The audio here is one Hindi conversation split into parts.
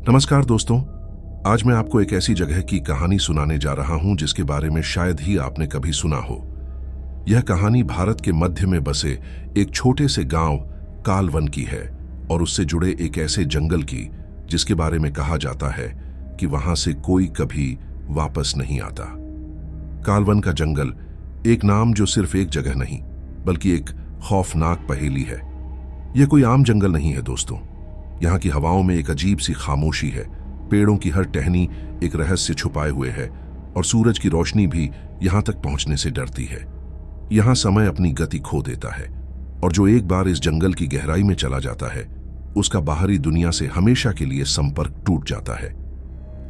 नमस्कार दोस्तों, आज मैं आपको एक ऐसी जगह की कहानी सुनाने जा रहा हूं जिसके बारे में शायद ही आपने कभी सुना हो। यह कहानी भारत के मध्य में बसे एक छोटे से गांव कालवन की है और उससे जुड़े एक ऐसे जंगल की जिसके बारे में कहा जाता है कि वहां से कोई कभी वापस नहीं आता। कालवन का जंगल एक नाम जो सिर्फ एक जगह नहीं बल्कि एक खौफनाक पहेली है। यह कोई आम जंगल नहीं है दोस्तों। यहाँ की हवाओं में एक अजीब सी खामोशी है, पेड़ों की हर टहनी एक रहस्य छुपाए हुए है और सूरज की रोशनी भी यहाँ तक पहुँचने से डरती है। यहाँ समय अपनी गति खो देता है और जो एक बार इस जंगल की गहराई में चला जाता है उसका बाहरी दुनिया से हमेशा के लिए संपर्क टूट जाता है।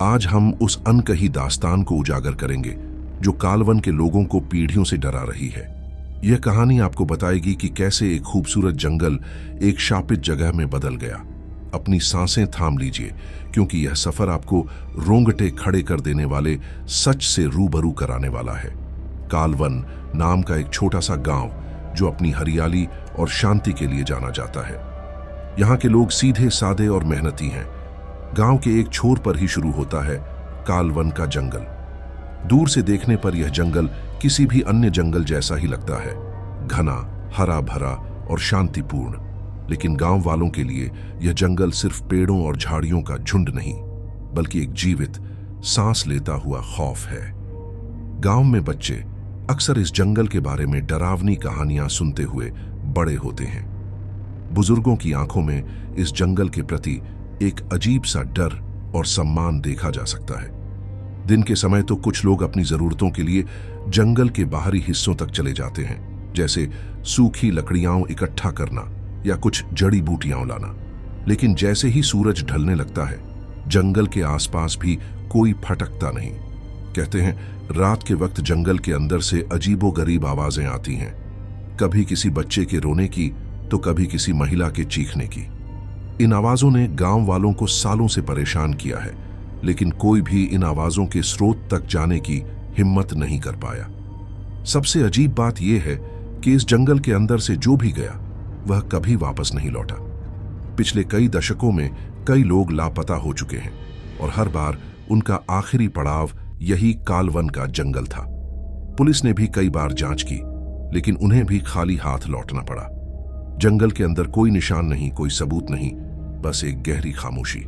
आज हम उस अनकही दास्तान को उजागर करेंगे जो कालवन के लोगों को पीढ़ियों से डरा रही है। यह कहानी आपको बताएगी कि कैसे एक खूबसूरत जंगल एक शापित जगह में बदल गया। अपनी सांसें थाम लीजिए क्योंकि यह सफर आपको रोंगटे खड़े कर देने वाले सच से रूबरू कराने वाला है। कालवन नाम का एक छोटा सा गांव जो अपनी हरियाली और शांति के लिए जाना जाता है। यहाँ के लोग सीधे सादे और मेहनती हैं। गांव के एक छोर पर ही शुरू होता है कालवन का जंगल। दूर से देखने पर यह जंगल किसी भी अन्य जंगल जैसा ही लगता है, घना, हरा भरा और शांतिपूर्ण। लेकिन गांव वालों के लिए यह जंगल सिर्फ पेड़ों और झाड़ियों का झुंड नहीं बल्कि एक जीवित, सांस लेता हुआ खौफ है। गांव में बच्चे अक्सर इस जंगल के बारे में डरावनी कहानियां सुनते हुए बड़े होते हैं। बुजुर्गों की आंखों में इस जंगल के प्रति एक अजीब सा डर और सम्मान देखा जा सकता है। दिन के समय तो कुछ लोग अपनी जरूरतों के लिए जंगल के बाहरी हिस्सों तक चले जाते हैं, जैसे सूखी लकड़ियां इकट्ठा करना या कुछ जड़ी बूटियां लाना। लेकिन जैसे ही सूरज ढलने लगता है जंगल के आसपास भी कोई फटकता नहीं। कहते हैं रात के वक्त जंगल के अंदर से अजीबोगरीब आवाजें आती हैं, कभी किसी बच्चे के रोने की तो कभी किसी महिला के चीखने की। इन आवाजों ने गांव वालों को सालों से परेशान किया है, लेकिन कोई भी इन आवाजों के स्रोत तक जाने की हिम्मत नहीं कर पाया। सबसे अजीब बात यह है कि इस जंगल के अंदर से जो भी गया वह कभी वापस नहीं लौटा। पिछले कई दशकों में कई लोग लापता हो चुके हैं और हर बार उनका आखिरी पड़ाव यही कालवन का जंगल था। पुलिस ने भी कई बार जांच की, लेकिन उन्हें भी खाली हाथ लौटना पड़ा। जंगल के अंदर कोई निशान नहीं, कोई सबूत नहीं, बस एक गहरी खामोशी।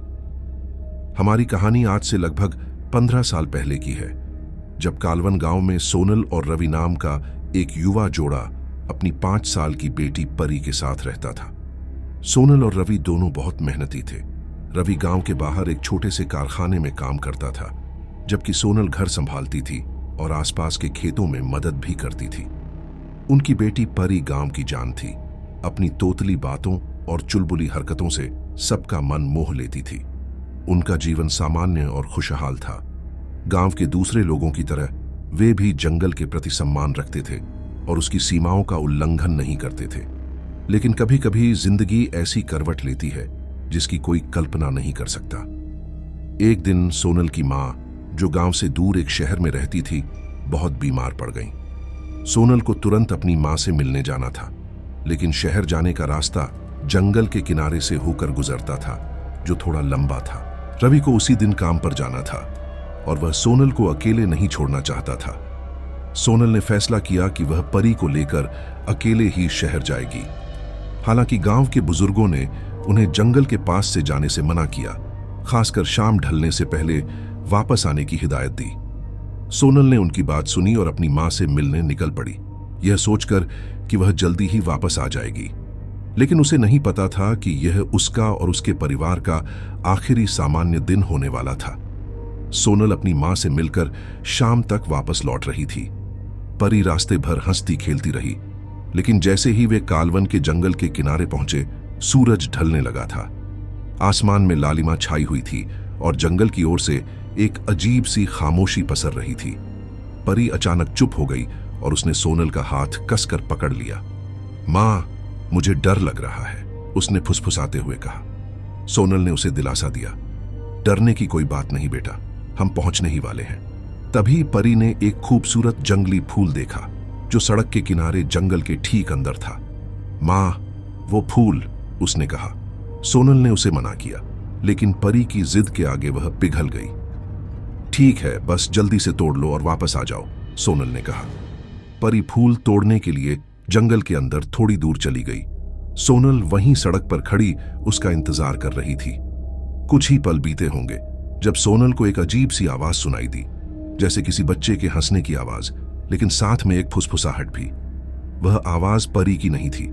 हमारी कहानी आज से लगभग 15 साल पहले की है, जब कालवन गांव में सोनल और रवि नाम का एक युवा जोड़ा अपनी 5 साल की बेटी परी के साथ रहता था। सोनल और रवि दोनों बहुत मेहनती थे। रवि गांव के बाहर एक छोटे से कारखाने में काम करता था, जबकि सोनल घर संभालती थी और आसपास के खेतों में मदद भी करती थी। उनकी बेटी परी गांव की जान थी। अपनी तोतली बातों और चुलबुली हरकतों से सबका मन मोह लेती थी। उनका जीवन सामान्य और खुशहाल था। गांव के दूसरे लोगों की तरह वे भी जंगल के प्रति सम्मान रखते थे और उसकी सीमाओं का उल्लंघन नहीं करते थे। लेकिन कभी कभी जिंदगी ऐसी करवट लेती है जिसकी कोई कल्पना नहीं कर सकता। एक दिन सोनल की मां, जो गांव से दूर एक शहर में रहती थी, बहुत बीमार पड़ गई। सोनल को तुरंत अपनी मां से मिलने जाना था, लेकिन शहर जाने का रास्ता जंगल के किनारे से होकर गुजरता था, जो थोड़ा लंबा था। रवि को उसी दिन काम पर जाना था और वह सोनल को अकेले नहीं छोड़ना चाहता था। सोनल ने फैसला किया कि वह परी को लेकर अकेले ही शहर जाएगी। हालांकि गांव के बुजुर्गों ने उन्हें जंगल के पास से जाने से मना किया, खासकर शाम ढलने से पहले वापस आने की हिदायत दी। सोनल ने उनकी बात सुनी और अपनी मां से मिलने निकल पड़ी, यह सोचकर कि वह जल्दी ही वापस आ जाएगी। लेकिन उसे नहीं पता था कि यह उसका और उसके परिवार का आखिरी सामान्य दिन होने वाला था। सोनल अपनी मां से मिलकर शाम तक वापस लौट रही थी। परी रास्ते भर हंसती खेलती रही, लेकिन जैसे ही वे कालवन के जंगल के किनारे पहुंचे सूरज ढलने लगा था। आसमान में लालिमा छाई हुई थी और जंगल की ओर से एक अजीब सी खामोशी पसर रही थी। परी अचानक चुप हो गई और उसने सोनल का हाथ कसकर पकड़ लिया। मां, मुझे डर लग रहा है, उसने फुसफुसाते हुए कहा। सोनल ने उसे दिलासा दिया, डरने की कोई बात नहीं बेटा, हम पहुंचने ही वाले हैं। तभी परी ने एक खूबसूरत जंगली फूल देखा जो सड़क के किनारे जंगल के ठीक अंदर था। मां, वो फूल, उसने कहा। सोनल ने उसे मना किया, लेकिन परी की जिद के आगे वह पिघल गई। ठीक है, बस जल्दी से तोड़ लो और वापस आ जाओ, सोनल ने कहा। परी फूल तोड़ने के लिए जंगल के अंदर थोड़ी दूर चली गई। सोनल वहीं सड़क पर खड़ी उसका इंतजार कर रही थी। कुछ ही पल बीते होंगे जब सोनल को एक अजीब सी आवाज सुनाई दी, जैसे किसी बच्चे के हंसने की आवाज, लेकिन साथ में एक फुसफुसाहट भी। वह आवाज परी की नहीं थी।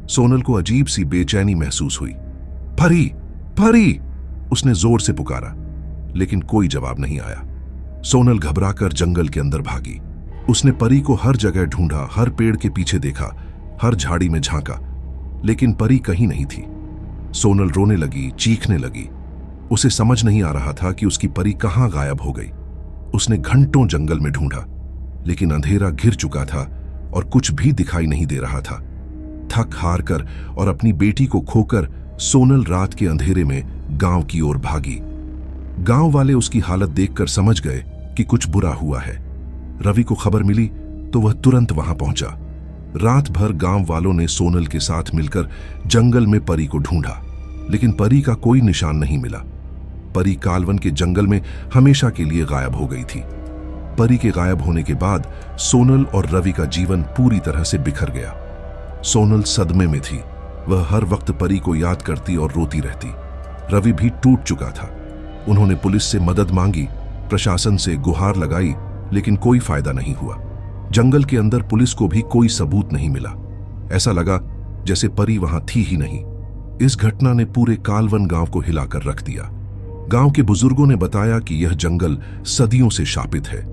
सोनल को अजीब सी बेचैनी महसूस हुई। परी, परी! उसने जोर से पुकारा, लेकिन कोई जवाब नहीं आया। सोनल घबराकर जंगल के अंदर भागी। उसने परी को हर जगह ढूंढा, हर पेड़ के पीछे देखा, हर झाड़ी में झांका, लेकिन परी कहीं नहीं थी। सोनल रोने लगी, चीखने लगी। उसे समझ नहीं आ रहा था कि उसकी परी कहां गायब हो गई। उसने घंटों जंगल में ढूंढा, लेकिन अंधेरा घिर चुका था और कुछ भी दिखाई नहीं दे रहा था। थक हार कर और अपनी बेटी को खोकर सोनल रात के अंधेरे में गांव की ओर भागी। गांव वाले उसकी हालत देखकर समझ गए कि कुछ बुरा हुआ है। रवि को खबर मिली तो वह तुरंत वहां पहुंचा। रात भर गांव वालों ने सोनल के साथ मिलकर जंगल में परी को ढूंढा, लेकिन परी का कोई निशान नहीं मिला। परी कालवन के जंगल में हमेशा के लिए गायब हो गई थी। परी के गायब होने के बाद सोनल और रवि का जीवन पूरी तरह से बिखर गया। सोनल सदमे में थी। वह हर वक्त परी को याद करती और रोती रहती। रवि भी टूट चुका था। उन्होंने पुलिस से मदद मांगी, प्रशासन से गुहार लगाई, लेकिन कोई फायदा नहीं हुआ। जंगल के अंदर पुलिस को भी कोई सबूत नहीं मिला। ऐसा लगा जैसे परी वहां थी ही नहीं। इस घटना ने पूरे कालवन गांव को हिलाकर रख दिया। गांव के बुजुर्गों ने बताया कि यह जंगल सदियों से शापित है।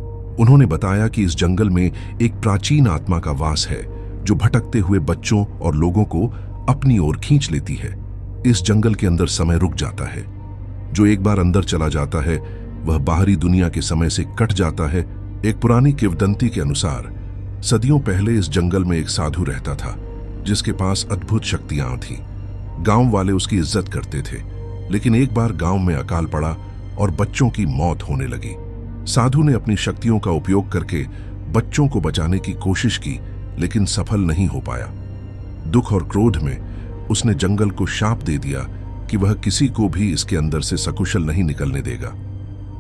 उन्होंने बताया कि इस जंगल में एक प्राचीन आत्मा का वास है जो भटकते हुए बच्चों और लोगों को अपनी ओर खींच लेती है। इस जंगल के अंदर समय रुक जाता है। जो एक बार अंदर चला जाता है वह बाहरी दुनिया के समय से कट जाता है। एक पुरानी किंवदंती के अनुसार सदियों पहले इस जंगल में एक साधु रहता था जिसके पास अद्भुत शक्तियां थीं। गांव वाले उसकी इज्जत करते थे, लेकिन एक बार गांव में अकाल पड़ा और बच्चों की मौत होने लगी। साधु ने अपनी शक्तियों का उपयोग करके बच्चों को बचाने की कोशिश की, लेकिन सफल नहीं हो पाया। दुख और क्रोध में उसने जंगल को शाप दे दिया कि वह किसी को भी इसके अंदर से सकुशल नहीं निकलने देगा।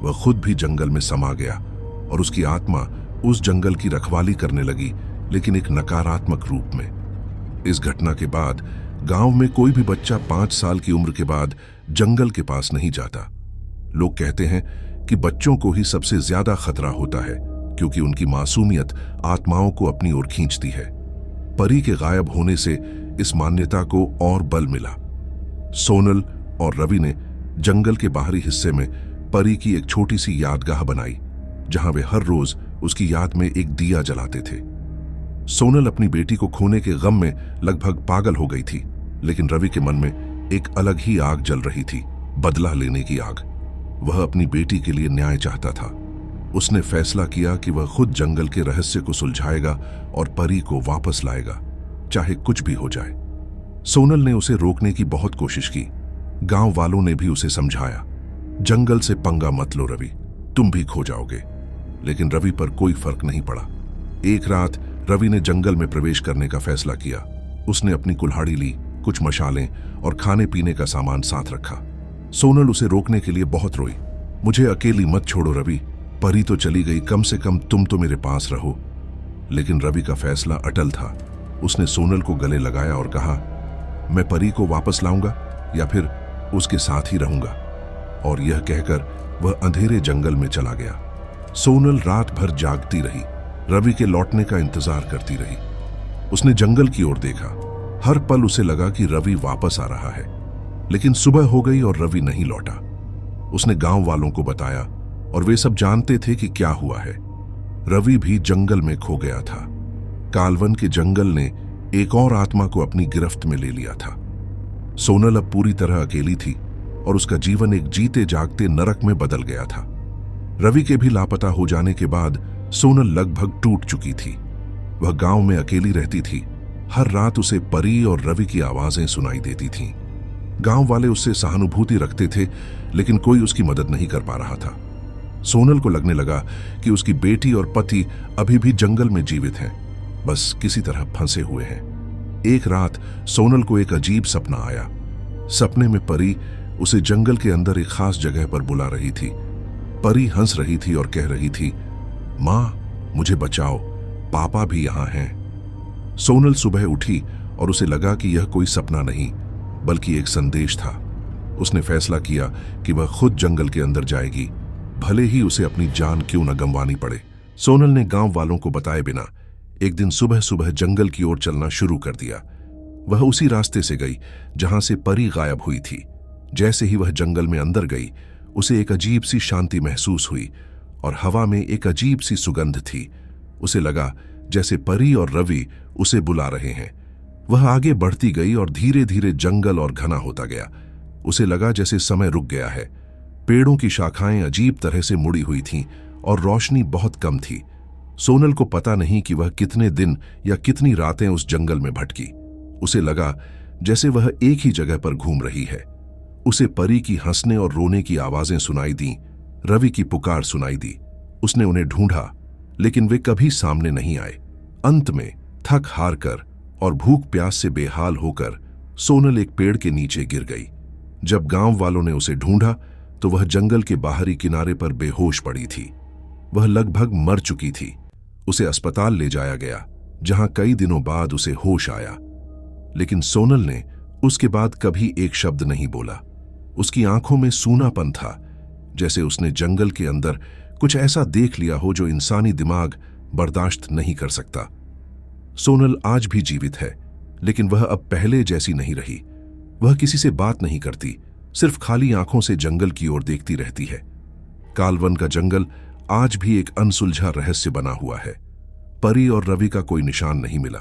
वह खुद भी जंगल में समा गया और उसकी आत्मा उस जंगल की रखवाली करने लगी, लेकिन एक नकारात्मक रूप में। इस घटना के बाद गांव में कोई भी बच्चा 5 साल की उम्र के बाद जंगल के पास नहीं जाता। लोग कहते हैं कि बच्चों को ही सबसे ज्यादा खतरा होता है, क्योंकि उनकी मासूमियत आत्माओं को अपनी ओर खींचती है। परी के गायब होने से इस मान्यता को और बल मिला। सोनल और रवि ने जंगल के बाहरी हिस्से में परी की एक छोटी सी यादगाह बनाई, जहां वे हर रोज उसकी याद में एक दिया जलाते थे। सोनल अपनी बेटी को खोने के गम में लगभग पागल हो गई थी, लेकिन रवि के मन में एक अलग ही आग जल रही थी, बदला लेने की आग। वह अपनी बेटी के लिए न्याय चाहता था। उसने फैसला किया कि वह खुद जंगल के रहस्य को सुलझाएगा और परी को वापस लाएगा, चाहे कुछ भी हो जाए। सोनल ने उसे रोकने की बहुत कोशिश की। गांव वालों ने भी उसे समझाया, जंगल से पंगा मत लो रवि, तुम भी खो जाओगे। लेकिन रवि पर कोई फर्क नहीं पड़ा। एक रात रवि ने जंगल में प्रवेश करने का फैसला किया। उसने अपनी कुल्हाड़ी ली, कुछ मशालें और खाने पीने का सामान साथ रखा। सोनल उसे रोकने के लिए बहुत रोई। मुझे अकेली मत छोड़ो रवि, परी तो चली गई, कम से कम तुम तो मेरे पास रहो। लेकिन रवि का फैसला अटल था। उसने सोनल को गले लगाया और कहा, मैं परी को वापस लाऊंगा या फिर उसके साथ ही रहूंगा। और यह कहकर वह अंधेरे जंगल में चला गया। सोनल रात भर जागती रही, रवि के लौटने का इंतजार करती रही। उसने जंगल की ओर देखा। हर पल उसे लगा कि रवि वापस आ रहा है, लेकिन सुबह हो गई और रवि नहीं लौटा। उसने गांव वालों को बताया और वे सब जानते थे कि क्या हुआ है। रवि भी जंगल में खो गया था। कालवन के जंगल ने एक और आत्मा को अपनी गिरफ्त में ले लिया था। सोनल अब पूरी तरह अकेली थी और उसका जीवन एक जीते जागते नरक में बदल गया था। रवि के भी लापता हो जाने के बाद सोनल लगभग टूट चुकी थी। वह गांव में अकेली रहती थी। हर रात उसे परी और रवि की आवाजें सुनाई देती थीं। गांव वाले उससे सहानुभूति रखते थे, लेकिन कोई उसकी मदद नहीं कर पा रहा था। सोनल को लगने लगा कि उसकी बेटी और पति अभी भी जंगल में जीवित हैं, बस किसी तरह फंसे हुए हैं। एक रात सोनल को एक अजीब सपना आया। सपने में परी उसे जंगल के अंदर एक खास जगह पर बुला रही थी। परी हंस रही थी और कह रही थी, मां, मुझे बचाओ, पापा भी यहां हैं। सोनल सुबह उठी और उसे लगा कि यह कोई सपना नहीं बल्कि एक संदेश था। उसने फैसला किया कि वह खुद जंगल के अंदर जाएगी, भले ही उसे अपनी जान क्यों न गंवानी पड़े। सोनल ने गांव वालों को बताए बिना एक दिन सुबह सुबह जंगल की ओर चलना शुरू कर दिया। वह उसी रास्ते से गई जहां से परी गायब हुई थी। जैसे ही वह जंगल में अंदर गई, उसे एक अजीब सी शांति महसूस हुई और हवा में एक अजीब सी सुगंध थी। उसे लगा जैसे परी और रवि उसे बुला रहे हैं। वह आगे बढ़ती गई और धीरे धीरे जंगल और घना होता गया। उसे लगा जैसे समय रुक गया है। पेड़ों की शाखाएं अजीब तरह से मुड़ी हुई थीं और रोशनी बहुत कम थी। सोनल को पता नहीं कि वह कितने दिन या कितनी रातें उस जंगल में भटकी। उसे लगा जैसे वह एक ही जगह पर घूम रही है। उसे परी की हंसने और रोने की आवाजें सुनाई दी, रवि की पुकार सुनाई दी। उसने उन्हें ढूंढा, लेकिन वे कभी सामने नहीं आए। अंत में थक हार कर और भूख प्यास से बेहाल होकर सोनल एक पेड़ के नीचे गिर गई। जब गांव वालों ने उसे ढूंढा तो वह जंगल के बाहरी किनारे पर बेहोश पड़ी थी। वह लगभग मर चुकी थी। उसे अस्पताल ले जाया गया, जहां कई दिनों बाद उसे होश आया। लेकिन सोनल ने उसके बाद कभी एक शब्द नहीं बोला। उसकी आंखों में सूनापन था, जैसे उसने जंगल के अंदर कुछ ऐसा देख लिया हो जो इंसानी दिमाग बर्दाश्त नहीं कर सकता। सोनल आज भी जीवित है, लेकिन वह अब पहले जैसी नहीं रही। वह किसी से बात नहीं करती, सिर्फ खाली आंखों से जंगल की ओर देखती रहती है। कालवन का जंगल आज भी एक अनसुलझा रहस्य बना हुआ है। परी और रवि का कोई निशान नहीं मिला।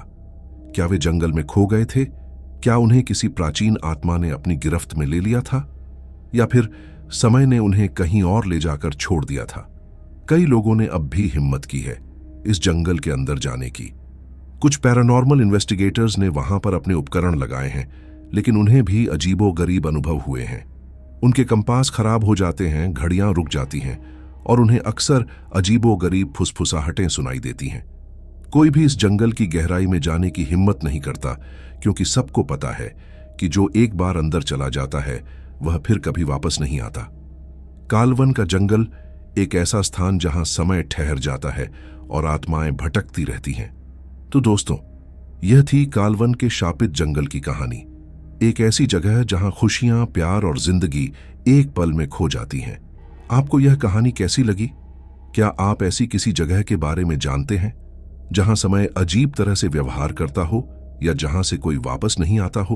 क्या वे जंगल में खो गए थे? क्या उन्हें किसी प्राचीन आत्मा ने अपनी गिरफ्त में ले लिया था, या फिर समय ने उन्हें कहीं और ले जाकर छोड़ दिया था? कई लोगों ने अब भी हिम्मत की है इस जंगल के अंदर जाने की। कुछ पैरानॉर्मल इन्वेस्टिगेटर्स ने वहां पर अपने उपकरण लगाए हैं, लेकिन उन्हें भी अजीबोगरीब अनुभव हुए हैं। उनके कंपास खराब हो जाते हैं, घड़ियां रुक जाती हैं और उन्हें अक्सर अजीबोगरीब फुसफुसाहटें सुनाई देती हैं। कोई भी इस जंगल की गहराई में जाने की हिम्मत नहीं करता, क्योंकि सबको पता है कि जो एक बार अंदर चला जाता है वह फिर कभी वापस नहीं आता। कालवन का जंगल एक ऐसा स्थान जहां समय ठहर जाता है और आत्माएं भटकती रहती हैं। तो दोस्तों, यह थी कालवन के शापित जंगल की कहानी। एक ऐसी जगह जहां खुशियां, प्यार और जिंदगी एक पल में खो जाती हैं। आपको यह कहानी कैसी लगी? क्या आप ऐसी किसी जगह के बारे में जानते हैं जहां समय अजीब तरह से व्यवहार करता हो या जहां से कोई वापस नहीं आता हो?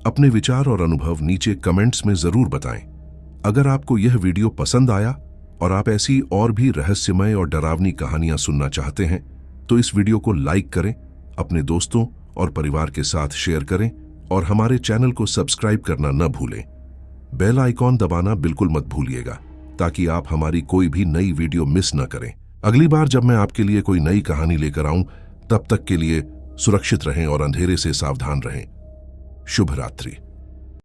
अपने विचार और अनुभव नीचे कमेंट्स में जरूर बताएं। अगर आपको यह वीडियो पसंद आया और आप ऐसी और भी रहस्यमय और डरावनी कहानियां सुनना चाहते हैं तो इस वीडियो को लाइक करें, अपने दोस्तों और परिवार के साथ शेयर करें और हमारे चैनल को सब्सक्राइब करना न भूलें। बेल आइकॉन दबाना बिल्कुल मत भूलिएगा, ताकि आप हमारी कोई भी नई वीडियो मिस न करें। अगली बार जब मैं आपके लिए कोई नई कहानी लेकर आऊं, तब तक के लिए सुरक्षित रहें और अंधेरे से सावधान रहें। शुभ रात्रि।